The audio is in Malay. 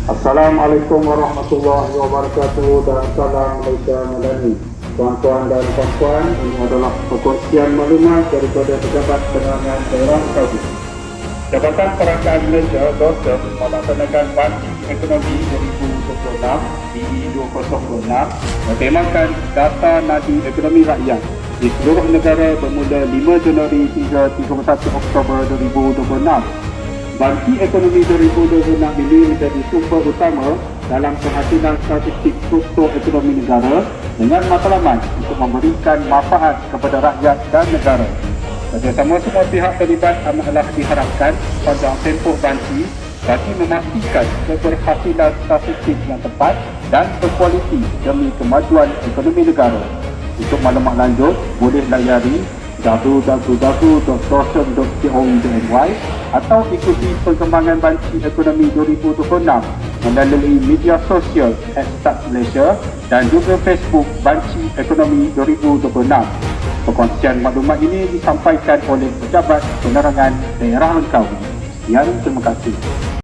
Assalamualaikum warahmatullahi wabarakatuh dan salam Malaysia Madani. Tuan-tuan dan puan-puan, ini adalah perkongsian maklumat daripada Pejabat Penerangan Daerah Saudi. Jabatan Perangkaan Malaysia DOSEM melaksanakan Bansi Ekonomi 2026 BE2026 bertemakan Data Nadi Ekonomi Rakyat di seluruh negara bermula 5 Januari hingga 31 Oktober 2026. Bansi Ekonomi 2026 ini menjadi sumber utama dalam penghasilan statistik struktur ekonomi negara dengan matlamat untuk memberikan manfaat kepada rakyat dan negara. Kerjasama semua pihak terlibat amatlah diharapkan sepanjang tempoh bansi bagi memastikan keberhasilan statistik yang tepat dan berkualiti demi kemajuan ekonomi negara. Untuk maklumat lanjut, boleh layari www.dosem.co.my atau ikuti perkembangan Bansi Ekonomi 2026 melalui media sosial @StartMalaysia dan juga Facebook Bansi Ekonomi 2026. Perkongsian maklumat ini disampaikan oleh Pejabat Penerangan Daerah Langkawi. Sekian, terima kasih.